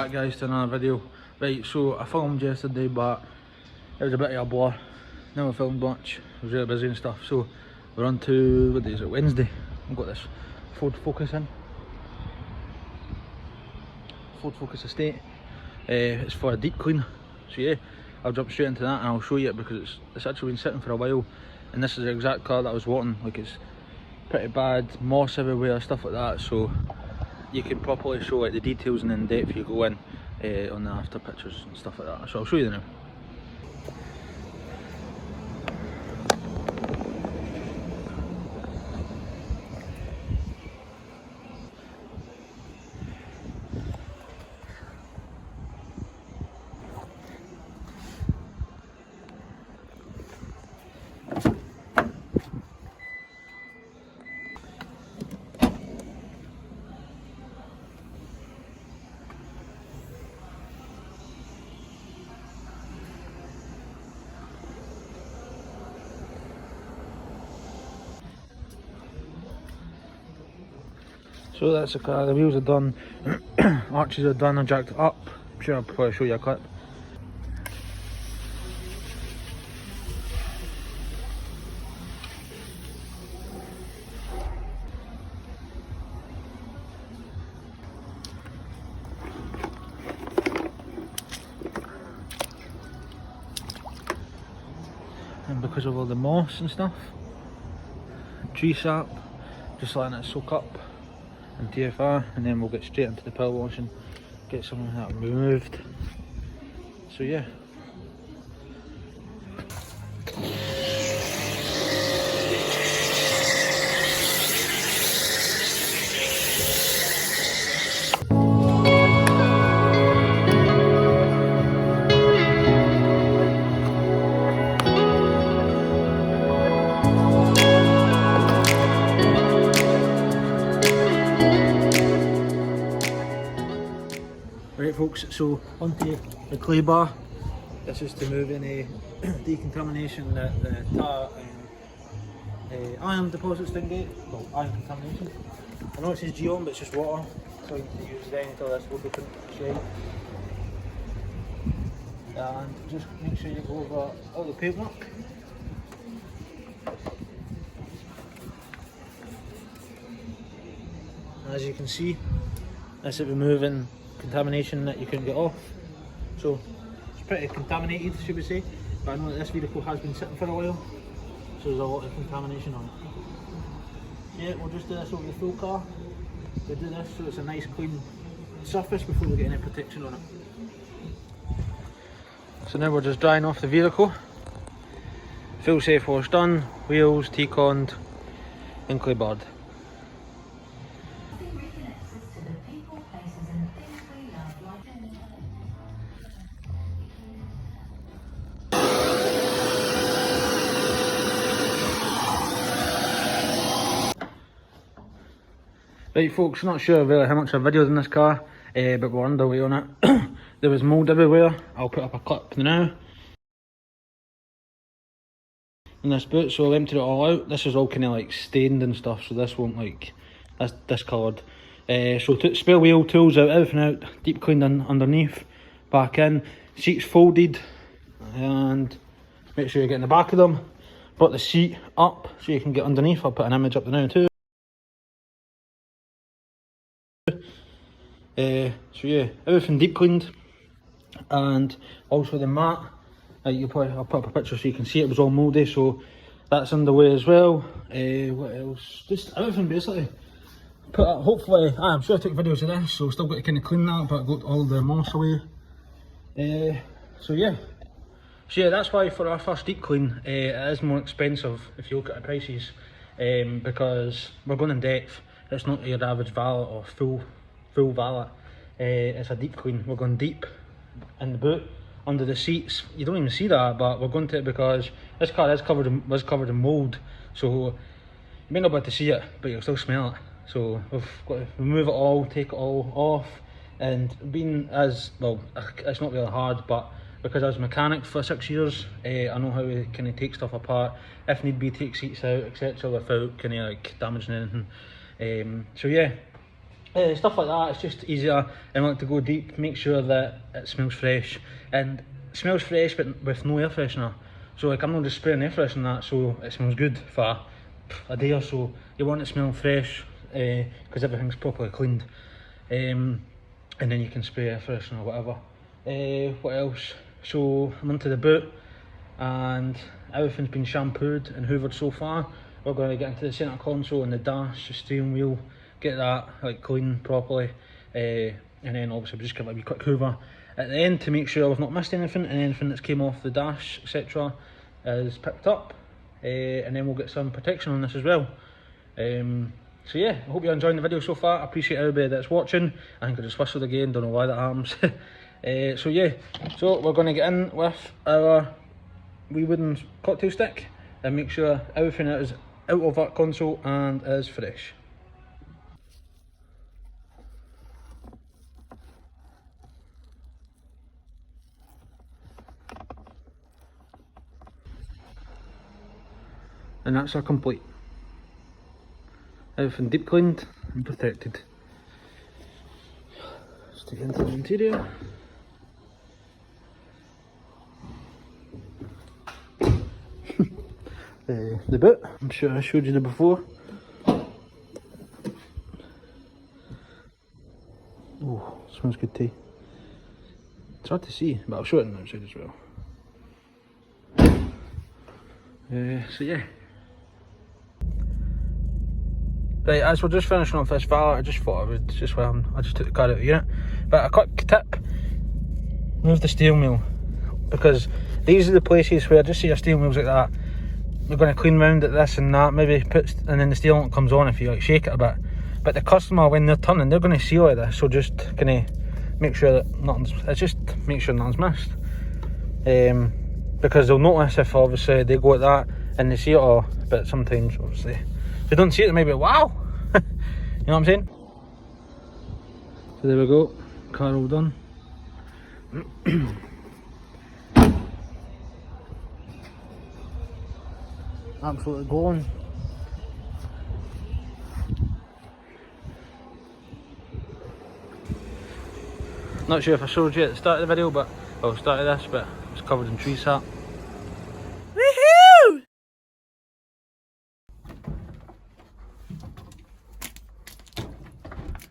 back guys to another video. Right, so I filmed yesterday but it was a bit of a blur. Never filmed much, I was really busy and stuff. So we're on to, what day is it, Wednesday. I've got this Ford Focus in. Ford Focus Estate. It's for a deep clean. So yeah, I'll jump straight into that and I'll show you it because it's actually been sitting for a while. And this is the exact car that I was wanting. Like, it's pretty bad, moss everywhere, stuff like that. So you can properly show like the details and in depth you go in on the after pictures and stuff like that. So I'll show you now. So that's the car, the wheels are done, arches are done, I jacked it up. I'm sure I'll probably show you a clip. And because of all the moss and stuff, tree sap, just letting it soak up and TFR, and then we'll get straight into the power wash and get some of that removed. So yeah. Right folks, so onto the clay bar. This is to move any decontamination that the tar and iron deposits didn't get. Well, iron contamination. I know it says geom, but it's just water, so you can use it until this lubricant shade. And just make sure you go over all the paintwork. As you can see, this is removing contamination that you couldn't get off. So it's pretty contaminated, should we say, but I know that this vehicle has been sitting for a while, so there's a lot of contamination on it. Yeah, we'll just do this over the full car. We'll do this so it's a nice clean surface before we get any protection on it. So now we're just drying off the vehicle. Full safe wash done, wheels, T-conned and clay barred. Right folks, not sure really how much I've videoed in this car, but we're underway on it. There was mould everywhere. I'll put up a clip now. In this boot, so I'll empty it all out. This is all kind of like stained and stuff, so this won't like, that's discoloured. So spare wheel, tools out, everything out, deep cleaned underneath, back in, seats folded, and make sure you get in the back of them. Brought the seat up so you can get underneath. I'll put an image up there now too. So yeah, everything deep cleaned, and also the mat. I'll put up a picture so you can see it was all mouldy, so that's underway as well. What else? Just everything basically. Put up, hopefully, I'm sure I took videos of this, so still got to kind of clean that, but I got all the moss away. So yeah, that's why for our first deep clean, it is more expensive if you look at the prices, because we're going in depth. It's not your average valet or full valet. It's a deep clean. We're going deep in the boot, under the seats. You don't even see that, but we're going to it because this car was covered in mould. So you may not be able to see it, but you'll still smell it. So we've got to remove it all, take it all off, and being as well, it's not really hard, but because I was a mechanic for 6 years, I know how to kind of take stuff apart, if need be, take seats out, etc., without kind of like damaging anything. So yeah, Stuff like that, it's just easier, and I like to go deep, make sure that it smells fresh, and it smells fresh but with no air freshener. So like I'm not just spraying air freshener and that, so it smells good for a day or so. You want it to smell fresh, because everything's properly cleaned, and then you can spray air freshener or whatever. What else? So I'm onto the boot, and everything's been shampooed and hoovered so far. We're going to get into the centre console and the dash, the steering wheel, get that like clean properly, and then obviously we just give it a wee quick hoover at the end to make sure we've not missed anything, and anything that's came off the dash etc is picked up, and then we'll get some protection on this as well. So yeah, I hope you're enjoying the video so far. I appreciate everybody that's watching. I think I just whistled again, don't know why that happens. So yeah, so we're going to get in with our wee wooden cocktail stick and make sure everything is out of that console and is fresh. And that's our complete. Everything deep cleaned and protected. Let's take it into the interior. The boot, I'm sure I showed you the before. Oh, smells good too. It's hard to see, but I'll show it on the outside as well. So yeah. Right, as we're just finishing off this valet, I just thought I would just I just took the car out of the unit. But a quick tip: move the steering wheel, because these are the places where just see your steering wheels like that. You're going to clean round at this and that, maybe and then the steering wheel comes on if you like shake it a bit. But the customer, when they're turning, they're going to see all of this, so just kind of make sure that make sure nothing's missed. Because they'll notice if obviously they go at that and they see it all, but sometimes obviously if they don't see it, they might be wow. You know what I'm saying? So there we go, car all done. Absolutely glowing. Not sure if I showed you at the start of the video, but well, start of this, but it's covered in tree sap. Woohoo!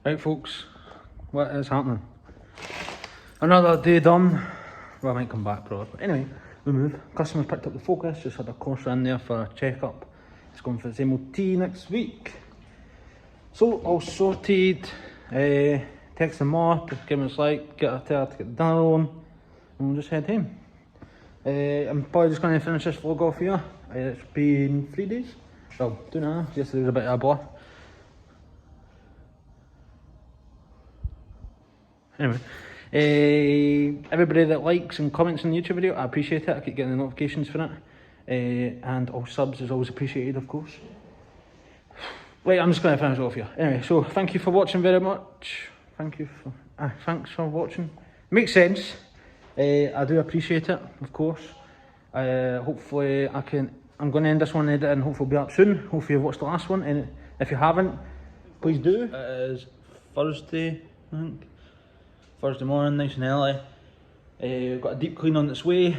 Right, folks, what is happening? Another day done. Well, I might come back probably, but anyway. We move. Customer's picked up the Focus, just had a Corsa in there for a check-up. It's going for its MOT next week. So, all sorted. Text them off, give them a slide, tell her to get the dinner on, and we'll just head home. I'm probably just going to finish this vlog off here. It's been 3 days. Well, 2.5. Yesterday was a bit of a blur. Anyway. Everybody that likes and comments on the YouTube video, I appreciate it. I keep getting the notifications for it, and all subs is always appreciated, of course. Wait, I'm just going to finish it off here. Anyway, so thank you for watching very much. Thanks for watching. Makes sense. I do appreciate it, of course. Hopefully I'm going to end this one editing and hopefully it'll be up soon. Hopefully you've watched the last one, and if you haven't, please do. It is Thursday, I think. Thursday morning, nice and early. We've got a deep clean on its way.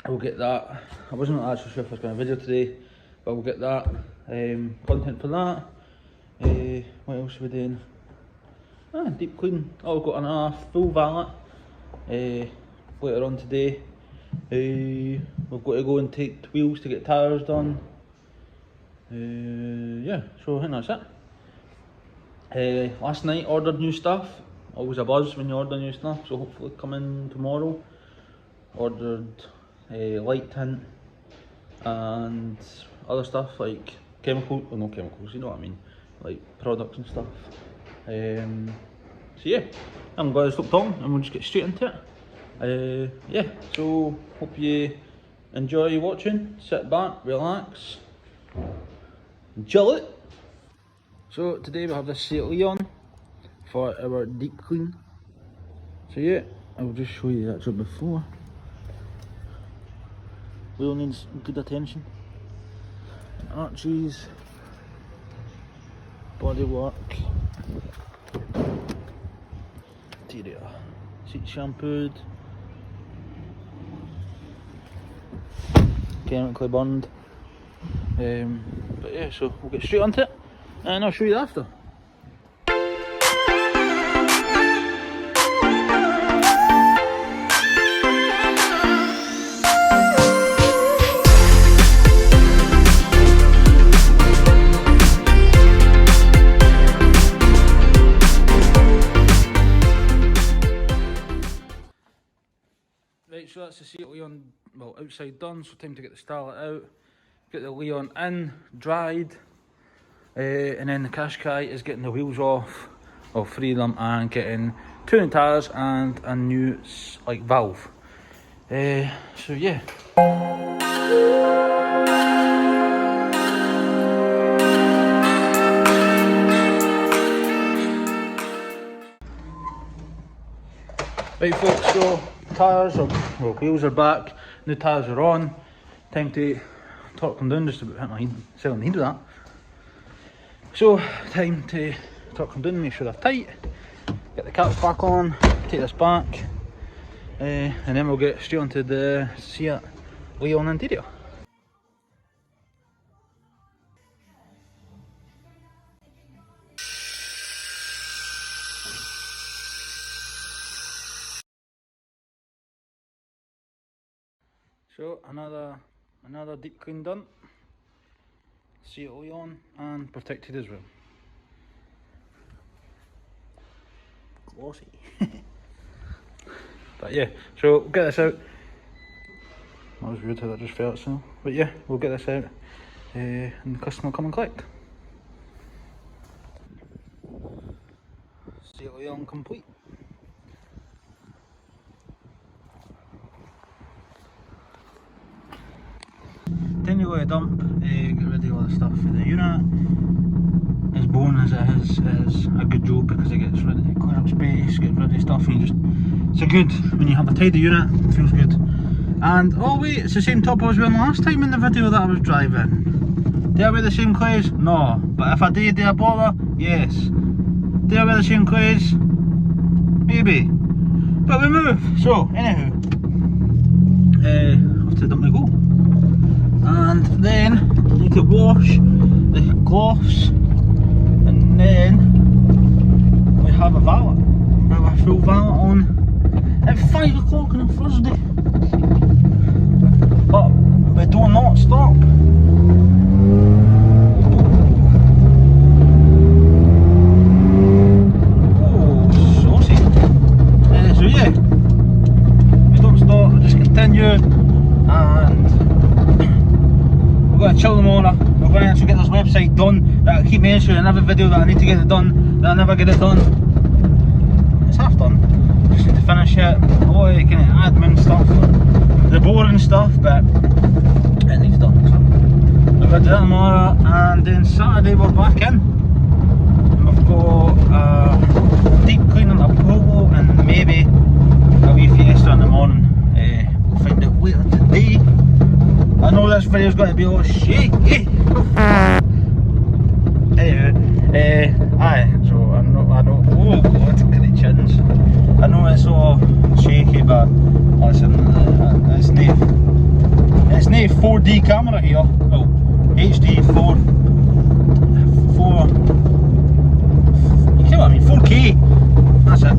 We'll get that. I wasn't actually sure if I was going to video today, but we'll get that. Content for that. What else are we doing? Deep clean. Oh, we've got another full valet later on today. We've got to go and take wheels to get tyres done. Yeah, so I think that's it. Last night ordered new stuff. Always a buzz when you order new stuff, so hopefully come in tomorrow. Ordered a light tint and other stuff like chemicals, well not chemicals, you know what I mean, like products and stuff. So yeah, I'm glad I stopped talking and we'll just get straight into it. Yeah, so hope you enjoy watching, sit back, relax, and chill it. So today we have this Seat Leon for our deep clean. So yeah, I will just show you the actual before. Wheel needs good attention. Arches, bodywork, Interior. Seat shampooed. Chemically burned. But yeah, so we'll get straight onto it and I'll show you after. Right, so that's the seat Leon, well, outside done, so time to get the starlet out, get the Leon in, dried, and then the Qashqai is getting the wheels off, well, 3 of them, and getting 2 new tyres and a new, like, valve. So yeah. Right folks, so tyres are, well, wheels are back, new tyres are on, time to torque them down just about, selling the heat of that. So, time to torque them down, make sure they're tight, get the caps back on, take this back, and then we'll get straight onto the Seat Leon interior. So another deep clean done. Seat Leon and protected as well. Glossy. But yeah, so we'll get this out. That was weird how that just felt so. But yeah, we'll get this out and the customer will come and collect. Seat Leon complete. Time to go to dump, get rid of all the stuff for the unit. As boring as it is a good job because it gets rid of, clear up space, gets rid of stuff, and you just, it's a good, when you have a tidy unit, it feels good. And oh wait, it's the same top I was wearing last time in the video that I was driving. Do I wear the same clothes? No, but if I do I bother? Yes. Do I wear the same clothes? Maybe. But we move, so anyhow, off to the dump we go. And then I need to wash the gloss, and then we have a valet. We have a full valet on at 5 o'clock on a Thursday. But we do not stop. Oh, saucy. So yeah, we don't stop, we just continue, and we're going to chill tomorrow. We're going to actually get this website done that I keep mentioning in every video that I need to get it done, that I never get it done. It's half done, just need to finish it. A lot of kind of admin stuff, the boring stuff, but it needs done. So we're going to do that tomorrow, and then Saturday we're back in. And we've got a deep clean on a Polo and maybe a wee Fiesta in the morning. We'll find out later today. I know this video's going to be all shaky. Anyway, aye, so I know, oh god, great chins. I know it's all shaky, but listen, it's no 4D camera here. Well, HD 4, you know what I mean, 4K, that's it.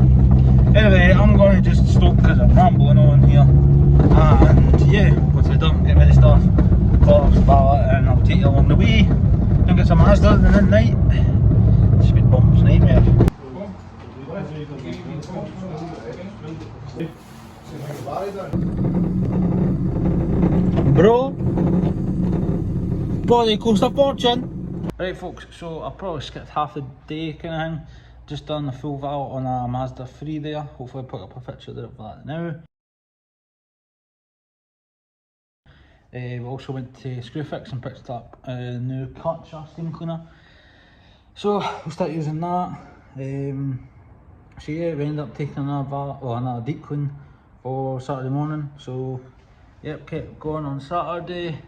Anyway, I'm going to just stop because I'm rambling on here. And yeah, go to the dump, get rid of stuff, cloths, valet, and I'll take you along the way. Don't get some Mazda in the night. Speed bumps, nightmare. Bro, body cost a fortune. Right folks, so I probably skipped half the day kind of thing. Just done the full valet on a Mazda 3 there. Hopefully I'll put up a picture there of that now. We also went to Screwfix and picked up a new cut shaft steam cleaner. So we'll start using that. So yeah, we ended up taking another deep clean for Saturday morning. So yep, kept going on Saturday,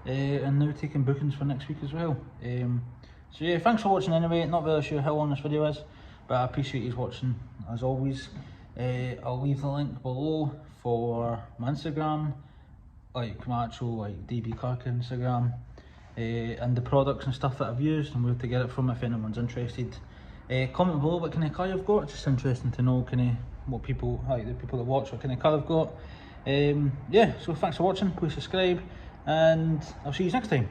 and now taking bookings for next week as well. So yeah, thanks for watching anyway. Not really sure how long this video is, but I appreciate you watching as always. I'll leave the link below for my Instagram, like my actual like dbcarcare Instagram, and the products and stuff that I've used and where to get it from if anyone's interested. Comment below what kind of car you've got. It's just interesting to know kind of what people, like the people that watch, what kind of car they've got. Yeah, so thanks for watching, please subscribe, and I'll see you next time.